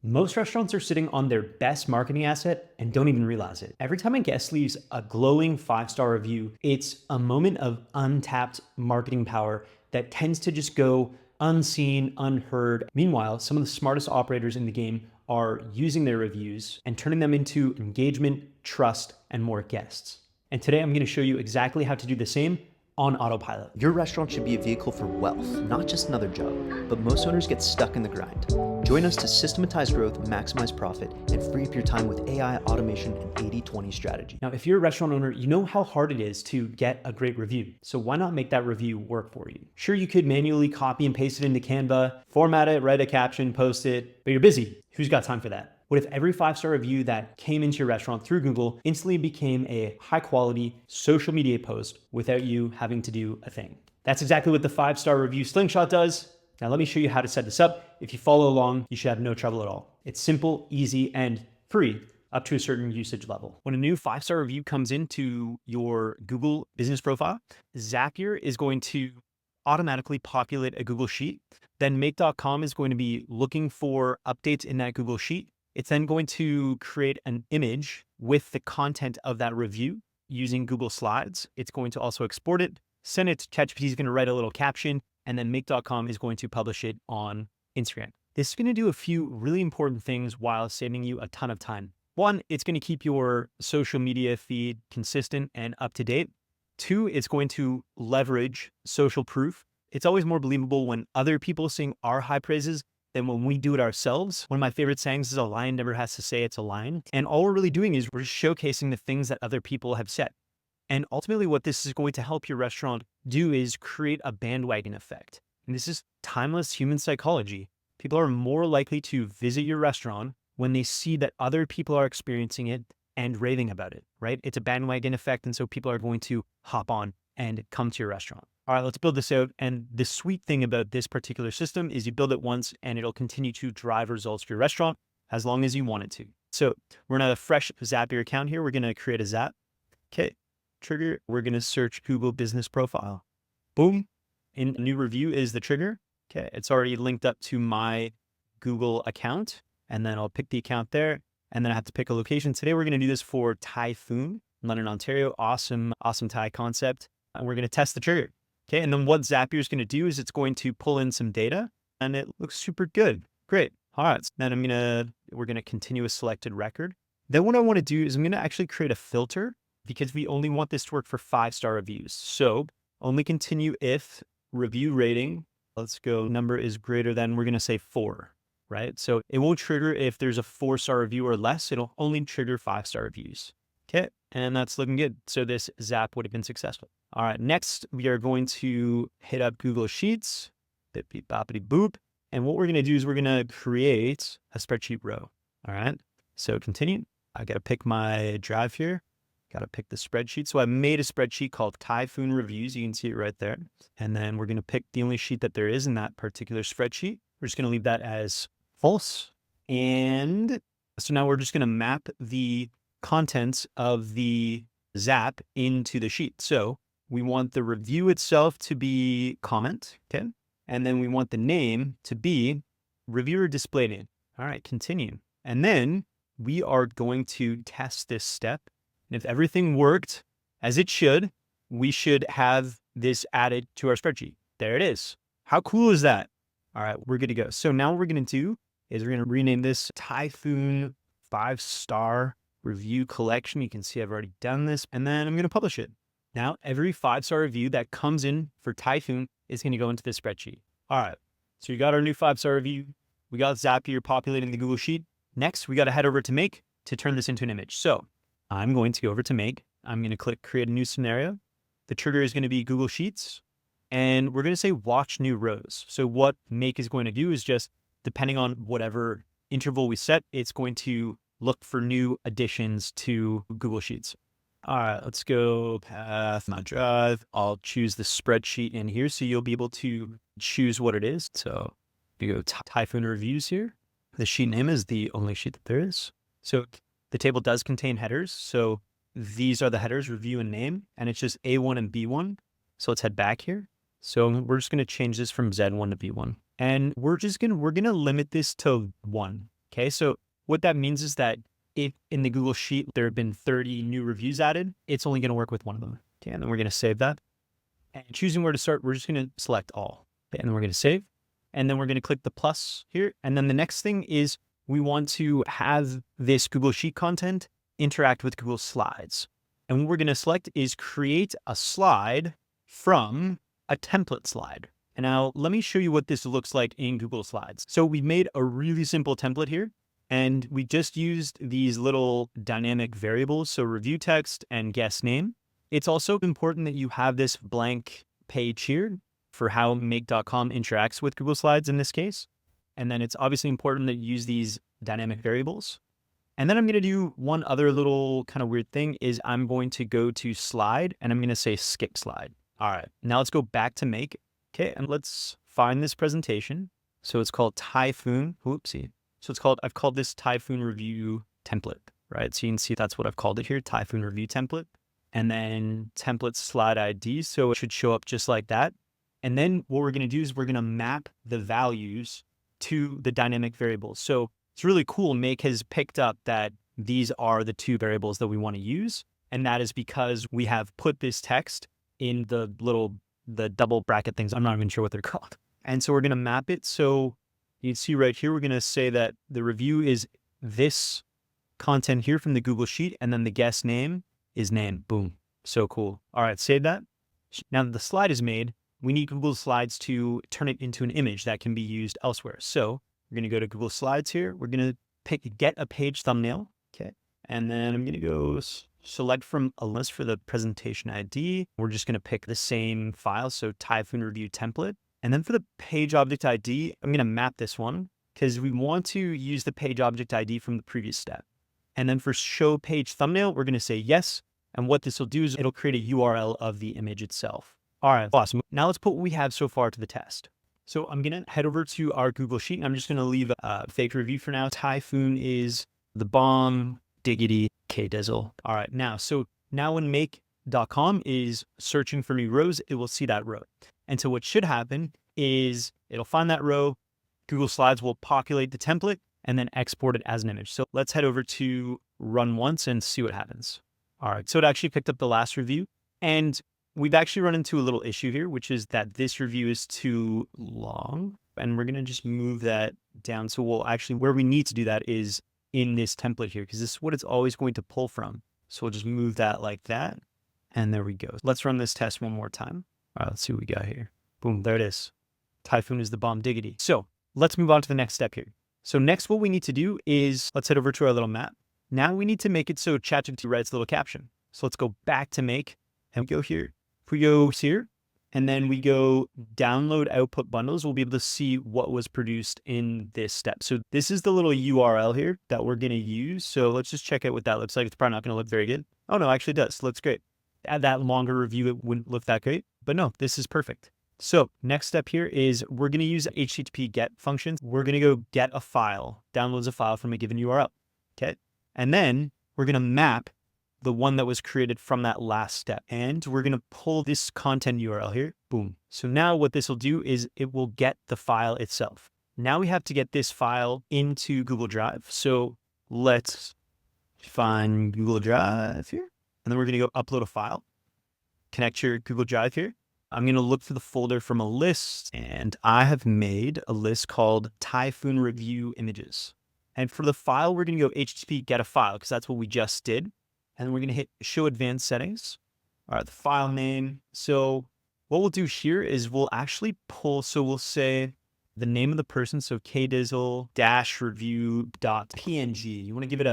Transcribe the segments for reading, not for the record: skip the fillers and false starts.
Most restaurants are sitting on their best marketing asset and don't even realize it. Every time a guest leaves a glowing 5-star review, it's a moment of untapped marketing power that tends to just go unseen, unheard. Meanwhile, some of the smartest operators in the game are using their reviews and turning them into engagement, trust, and more guests. And today I'm going to show you exactly how to do the same on autopilot. Your restaurant should be a vehicle for wealth, not just another job, but most owners get stuck in the grind. Join us to systematize growth, maximize profit, and free up your time with AI, automation, and 80/20 strategy. Now, if you're a restaurant owner, you know how hard it is to get a great review. So why not make that review work for you? Sure, you could manually copy and paste it into Canva, format it, write a caption, post it, but you're busy. Who's got time for that? What if every 5-star review that came into your restaurant through Google instantly became a high quality social media post without you having to do a thing? That's exactly what the 5-star review slingshot does. Now let me show you how to set this up. If you follow along, you should have no trouble at all. It's simple, easy, and free up to a certain usage level. When a new 5-star review comes into your Google business profile, Zapier is going to automatically populate a Google Sheet. Then make.com is going to be looking for updates in that Google Sheet. It's then going to create an image with the content of that review using Google Slides. It's going to also export it, send it to ChatGPT, is going to write a little caption, and then make.com is going to publish it on Instagram. This is going to do a few really important things while saving you a ton of time. One, it's going to keep your social media feed consistent and up to date. Two, it's going to leverage social proof. It's always more believable when other people sing our high praises than when we do it ourselves. One of my favorite sayings is a lion never has to say it's a lion. And all we're really doing is we're showcasing the things that other people have said. And ultimately what this is going to help your restaurant do is create a bandwagon effect. And this is timeless human psychology. People are more likely to visit your restaurant when they see that other people are experiencing it and raving about it, right? It's a bandwagon effect. And so people are going to hop on and come to your restaurant. All right, let's build this out. And the sweet thing about this particular system is you build it once and it'll continue to drive results for your restaurant as long as you want it to. So we're in a fresh Zapier account here. We're going to create a Zap. Okay, trigger. We're going to search Google Business Profile. Boom. In a new review is the trigger. Okay, it's already linked up to my Google account. And then I'll pick the account there. And then I have to pick a location. Today, we're going to do this for Typhoon, London, Ontario. Awesome, awesome Thai concept. And we're going to test the trigger. Okay, and then what Zapier is going to do is it's going to pull in some data and it looks super good. Great. All right, so then we're going to continue a selected record. Then what I want to do is I'm going to actually create a filter because we only want this to work for 5-star reviews. So only continue if review rating, let's go, number is greater than, we're going to say 4, right? So it won't trigger if there's a 4-star review or less. It'll only trigger 5-star reviews. Okay, and that's looking good. So this Zap would have been successful. All right, next we are going to hit up Google Sheets, bip, boppity boop. And what we're going to do is we're going to create a spreadsheet row. All right, so continue. I got to pick my drive here. Got to pick the spreadsheet. So I made a spreadsheet called Typhoon Reviews. You can see it right there. And then we're going to pick the only sheet that there is in that particular spreadsheet. We're just going to leave that as false. And so now we're just going to map the contents of the Zap into the sheet. So we want the review itself to be comment, okay? And then we want the name to be reviewer display name. All right, continue. And then we are going to test this step. And if everything worked as it should, we should have this added to our spreadsheet. There it is. How cool is that? All right, we're good to go. So now what we're going to do is we're going to rename this Typhoon 5-star review collection. You can see I've already done this, and then I'm going to publish it. Now, every 5-star review that comes in for Typhoon is going to go into this spreadsheet. All right, so you got our new 5-star review. We got Zapier populating the Google Sheet. Next, we got to head over to Make to turn this into an image. So I'm going to go over to Make. I'm going to click Create a New Scenario. The trigger is going to be Google Sheets. And we're going to say Watch New Rows. So what Make is going to do is just, depending on whatever interval we set, it's going to look for new additions to Google Sheets. All right, let's go path, my drive. I'll choose the spreadsheet in here so you'll be able to choose what it is. So you go Typhoon Reviews here. The sheet name is the only sheet that there is. So the table does contain headers. So these are the headers, review and name, and it's just A1 and B1. So let's head back here. So we're just going to change this from Z1 to B1. And we're going to limit this to 1. Okay, so what that means is that if in the Google Sheet there have been 30 new reviews added, it's only going to work with one of them. Okay, and then we're going to save that. And choosing where to start, we're just going to select all. Okay, and then we're going to save. And then we're going to click the plus here. And then the next thing is we want to have this Google Sheet content interact with Google Slides. And what we're going to select is create a slide from a template slide. And now let me show you what this looks like in Google Slides. So we made a really simple template here, and we just used these little dynamic variables. So review text and guest name. It's also important that you have this blank page here for how make.com interacts with Google Slides in this case. And then it's obviously important that you use these dynamic variables. And then I'm going to do one other little kind of weird thing is I'm going to go to slide and I'm going to say skip slide. All right, now let's go back to make. Okay, and let's find this presentation. So it's called Typhoon. Whoopsie. So I've called this Typhoon review template, right? So you can see that's what I've called it here, Typhoon review template. And then template slide ID. So it should show up just like that. And then what we're going to do is we're going to map the values to the dynamic variables. So it's really cool. Make has picked up that these are the two variables that we want to use. And that is because we have put this text in the double bracket things. I'm not even sure what they're called. And so we're going to map it. So you can see right here, we're going to say that the review is this content here from the Google Sheet. And then the guest name is name. Boom. So cool. All right, save that. Now that the slide is made, we need Google Slides to turn it into an image that can be used elsewhere. So we're going to go to Google Slides here. We're going to pick get a page thumbnail. Okay. And then I'm going to go select from a list for the presentation ID. We're just going to pick the same file. So Typhoon review template. And then for the page object ID, I'm going to map this one because we want to use the page object ID from the previous step. And then for show page thumbnail, we're going to say yes. And what this will do is it'll create a URL of the image itself. All right, awesome. Now let's put what we have so far to the test. So I'm going to head over to our Google Sheet and I'm just going to leave a fake review for now. Typhoon is the bomb, diggity, K-Dizzle. All right, so now when make.com is searching for new rows, it will see that row. And so what should happen is it'll find that row, Google Slides will populate the template and then export it as an image. So let's head over to run once and see what happens. All right, so it actually picked up the last review and we've actually run into a little issue here, which is that this review is too long and we're going to just move that down. So we'll actually, where we need to do that is in this template here, because this is what it's always going to pull from. So we'll just move that like that. And there we go. Let's run this test one more time. All right, let's see what we got here. Boom, there it is. Typhoon is the bomb diggity. So let's move on to the next step here. So next, what we need to do is let's head over to our little map. Now we need to make it so ChatGPT writes a little caption. So let's go back to make and go here. If we go here and then we go download output bundles, we'll be able to see what was produced in this step. So this is the little URL here that we're going to use. So let's just check out what that looks like. It's probably not going to look very good. Oh no, actually it does. Looks great. Add that longer review, it wouldn't look that great, but no, this is perfect. So next step here is we're going to use HTTP GET functions. We're going to go get a file, downloads a file from a given URL. Okay. And then we're going to map the one that was created from that last step. And we're going to pull this content URL here. Boom. So now what this will do is it will get the file itself. Now we have to get this file into Google Drive. So let's find Google Drive here. And then we're going to go upload a file, connect your Google Drive here. I'm going to look for the folder from a list and I have made a list called Typhoon Review Images. And for the file, we're going to go HTTP get a file because that's what we just did. And we're going to hit show advanced settings. All right, the file name. So what we'll do here is we'll actually pull, so we'll say the name of the person. So kdizzle-review.png. You want to give it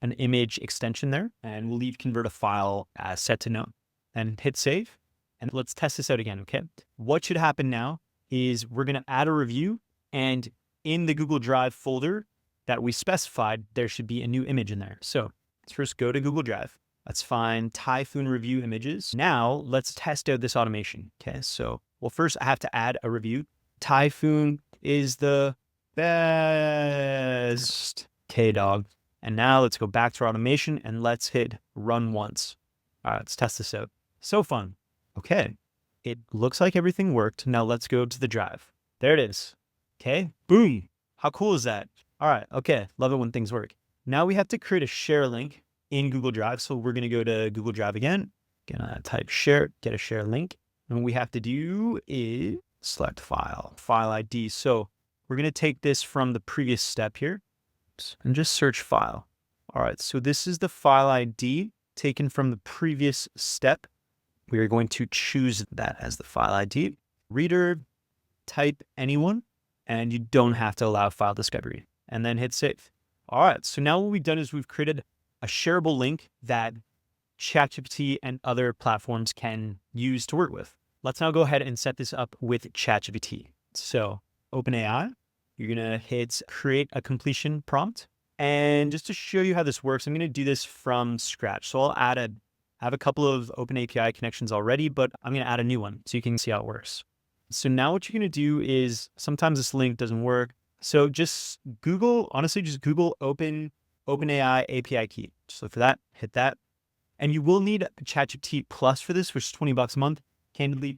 an image extension there and we'll leave convert a file as set to no and hit save. And let's test this out again, okay? What should happen now is we're going to add a review and in the Google Drive folder that we specified, there should be a new image in there. So let's first go to Google Drive. Let's find Typhoon Review Images. Now let's test out this automation. Okay, so, well, first I have to add a review. Typhoon is the best. K-Dog. And now let's go back to our automation and let's hit run once. All right, let's test this out. So fun. Okay, it looks like everything worked. Now let's go to the drive. There it is. Okay, boom. How cool is that? All right. Okay. Love it when things work. Now we have to create a share link in Google Drive. So we're going to go to Google Drive again. Gonna type share, get a share link. And what we have to do is select file ID. So we're going to take this from the previous step here and just search file. All right. So this is the file ID taken from the previous step. We are going to choose that as the file ID. Reader, type anyone, and you don't have to allow file discovery, and then hit save. All right, so now what we've done is we've created a shareable link that ChatGPT and other platforms can use to work with. Let's now go ahead and set this up with ChatGPT. So OpenAI, you're gonna hit create a completion prompt. And just to show you how this works, I'm gonna do this from scratch. So I have a couple of OpenAPI connections already, but I'm gonna add a new one so you can see how it works. So now what you're gonna do is, sometimes this link doesn't work. So just Google, honestly, just Google OpenAI API key. Just look for that, hit that. And you will need ChatGPT Plus for this, which is $20 a month. Candidly,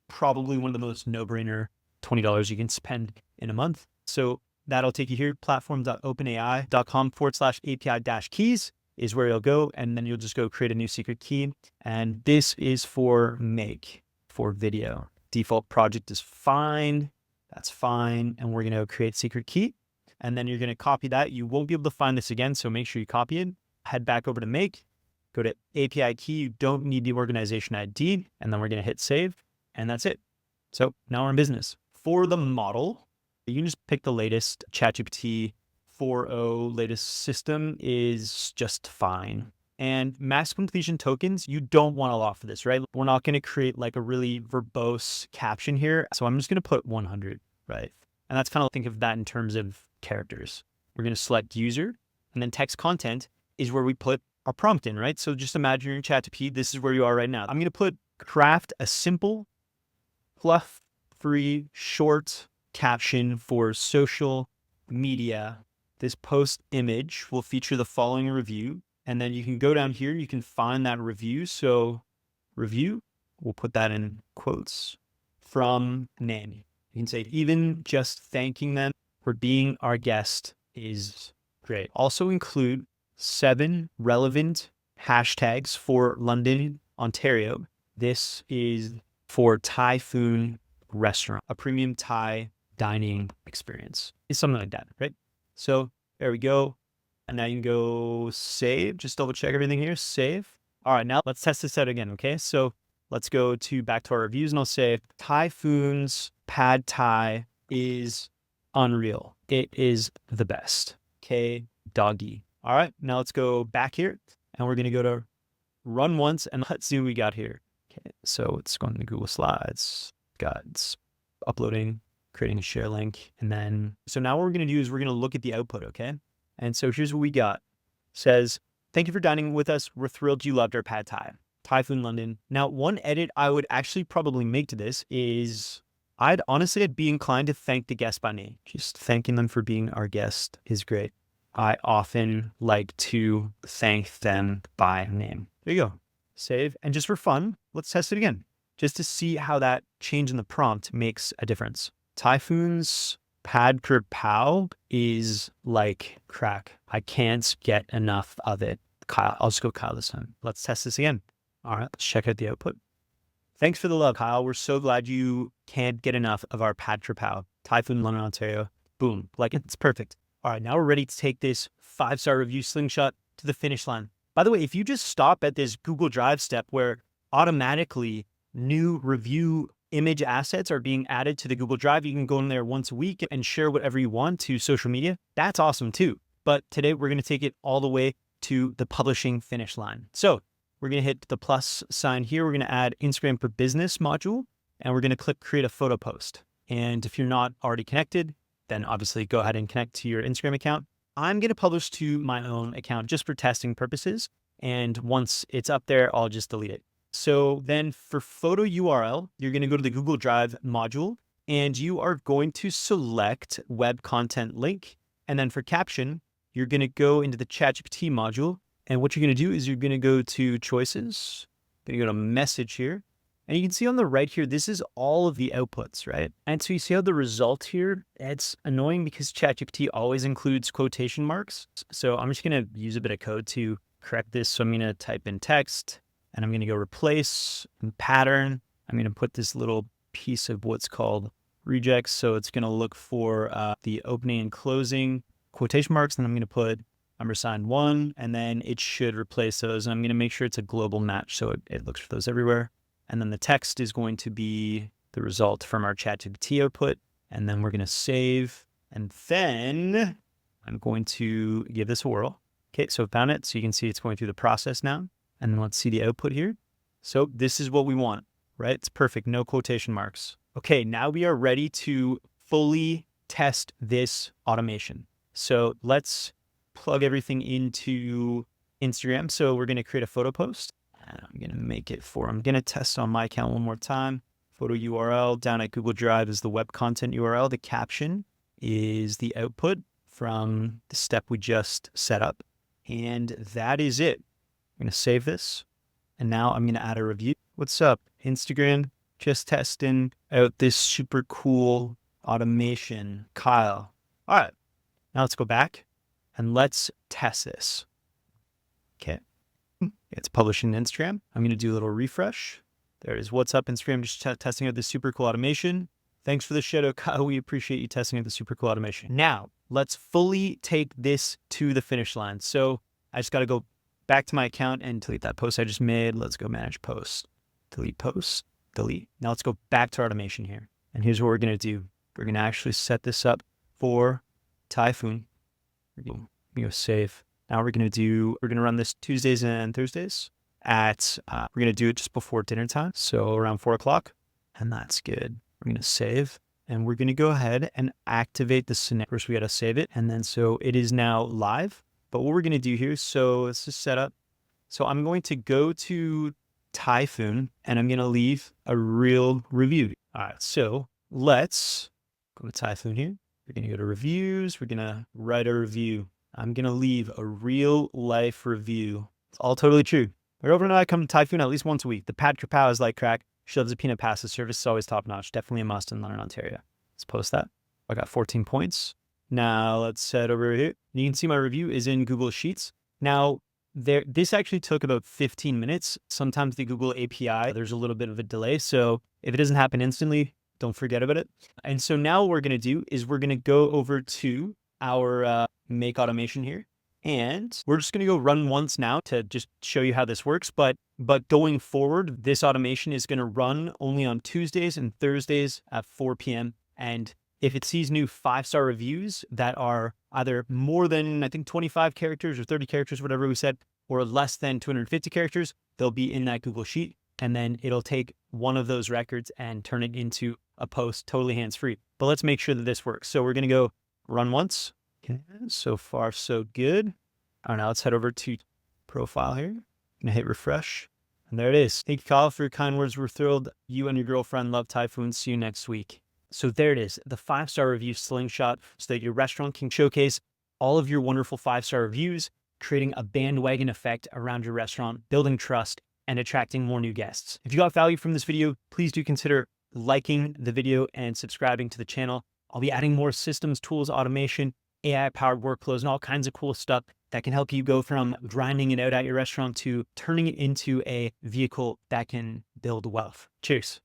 probably one of the most no-brainer $20 you can spend in a month. So that'll take you here, platform.openai.com/API-keys is where you'll go. And then you'll just go create a new secret key. And this is for video. Default project is fine. That's fine. And we're going to create secret key. And then you're going to copy that. You won't be able to find this again, so make sure you copy it. Head back over to make. Go to API key. You don't need the organization ID. And then we're going to hit save. And that's it. So now we're in business. For the model, you can just pick the latest. ChatGPT 4.0 latest system is just fine. And max completion tokens, you don't want a lot for this, right? We're not going to create like a really verbose caption here. So I'm just going to put 100, right? And that's kind of, think of that in terms of characters. We're going to select user, and then text content is where we put our prompt in, right? So just imagine you're in ChatGPT. This is where you are right now. I'm going to put craft a simple, fluff-free, short caption for social media. This post image will feature the following review. And then you can go down here, you can find that review. So review, we'll put that in quotes, from name. You can say, even just thanking them for being our guest is great. Also include 7 relevant hashtags for London, Ontario. This is for Typhoon Restaurant, a premium Thai dining experience. It's something like that, right? So there we go. And now you can go save, just double check everything here, save. All right, now let's test this out again, okay? So let's go back to our reviews, and I'll say Typhoon's Pad Thai is unreal. It is the best. Okay, doggy. All right, now let's go back here, and we're gonna go to run once, and let's see what we got here. Okay, so it's going to Google Slides. It's uploading, creating a share link, and then, so now what we're gonna do is we're gonna look at the output, okay? And so here's what we got. It says, thank you for dining with us. We're thrilled you loved our pad thai. Typhoon London. Now, one edit I would actually probably make to this is I'd be inclined to thank the guest by name. Just thanking them for being our guest is great. I often like to thank them by name. There you go. Save. And just for fun, let's test it again, just to see how that change in the prompt makes a difference. Typhoon's Pad Kr Pow is like crack. I can't get enough of it. Kyle, I'll just go Kyle this time. Let's test this again. All right, let's check out the output. Thanks for the love, Kyle. We're so glad you can't get enough of our Pad Kr Pow. Typhoon, London, Ontario. Boom, like it's perfect. All right, now we're ready to take this 5-star review slingshot to the finish line. By the way, if you just stop at this Google Drive step where automatically new review image assets are being added to the Google Drive, you can go in there once a week and share whatever you want to social media. That's awesome too. But today we're going to take it all the way to the publishing finish line. So we're going to hit the plus sign here. We're going to add Instagram for Business module, and we're going to click create a photo post. And if you're not already connected, then obviously go ahead and connect to your Instagram account. I'm going to publish to my own account just for testing purposes. And once it's up there, I'll just delete it. So then for photo URL, you're going to go to the Google Drive module, and you are going to select web content link. And then for caption, you're going to go into the ChatGPT module. And what you're going to do is you're going to go to choices. You're going to go to message here. And you can see on the right here, this is all of the outputs, right? And so you see how the result here, it's annoying because ChatGPT always includes quotation marks. So I'm just going to use a bit of code to correct this. So I'm going to type in text and I'm going to go replace and pattern. I'm going to put this little piece of what's called regex. So it's going to look for the opening and closing quotation marks. And I'm going to put $1, and then it should replace those. And I'm going to make sure it's a global match. So it looks for those everywhere. And then the text is going to be the result from our ChatGPT output. And then we're going to save. And then I'm going to give this a whirl. Okay, so I found it. So you can see it's going through the process now. And then let's see the output here. So this is what we want, right? It's perfect. No quotation marks. Okay, now we are ready to fully test this automation. So let's plug everything into Instagram. So we're going to create a photo post. And I'm going to make it I'm going to test on my account one more time. Photo URL down at Google Drive is the web content URL. The caption is the output from the step we just set up. And that is it. I'm going to save this. And now I'm going to add a review. What's up, Instagram? Just testing out this super cool automation, Kyle. All right. Now let's go back and let's test this. Okay. It's published in Instagram. I'm going to do a little refresh. There it is. What's up, Instagram? Just testing out this super cool automation. Thanks for the shout out, Kyle. We appreciate you testing out the super cool automation. Now, let's fully take this to the finish line. So I just got to go back to my account and delete that post I just made. Let's go manage posts. Delete posts. Delete. Now let's go back to our automation here. And here's what we're going to do. We're going to actually set this up for Typhoon. We're going to go save. Now we're going to run this Tuesdays and Thursdays we're going to do it just before dinner time. So around 4 o'clock. And that's good. We're going to save and we're going to go ahead and activate the scenario. First, we got to save it. And then so it is now live. But what we're going to do here, so let's just set up. So I'm going to go to Typhoon and I'm going to leave a real review. All right. So let's go to Typhoon here. We're going to go to reviews. We're going to write a review. I'm going to leave a real life review. It's all totally true. Right overnight, I come to Typhoon at least once a week. The pad kapow is like crack. She loves the peanut pasta. Service is always top notch. Definitely a must in London, Ontario. Let's post that. I got 14 points. Now let's head over here. You can see my review is in Google Sheets. Now this actually took about 15 minutes. Sometimes the Google API, there's a little bit of a delay. So if it doesn't happen instantly, don't forget about it. And so now what we're going to do is we're going to go over to our make automation here. And we're just going to go run once now to just show you how this works. But going forward, this automation is going to run only on Tuesdays and Thursdays at 4 p.m. And if it sees new 5-star reviews that are either more than, I think, 25 characters or 30 characters, whatever we said, or less than 250 characters, they'll be in that Google Sheet. And then it'll take one of those records and turn it into a post totally hands-free. But let's make sure that this works. So we're going to go run once. Okay, so far so good. All right, now let's head over to profile here. I'm gonna hit refresh. And there it is. Thank you, Kyle, for your kind words. We're thrilled. You and your girlfriend love Typhoon. See you next week. So there it is, the 5-star review slingshot so that your restaurant can showcase all of your wonderful 5-star reviews, creating a bandwagon effect around your restaurant, building trust, and attracting more new guests. If you got value from this video, please do consider liking the video and subscribing to the channel. I'll be adding more systems, tools, automation, AI-powered workflows, and all kinds of cool stuff that can help you go from grinding it out at your restaurant to turning it into a vehicle that can build wealth. Cheers.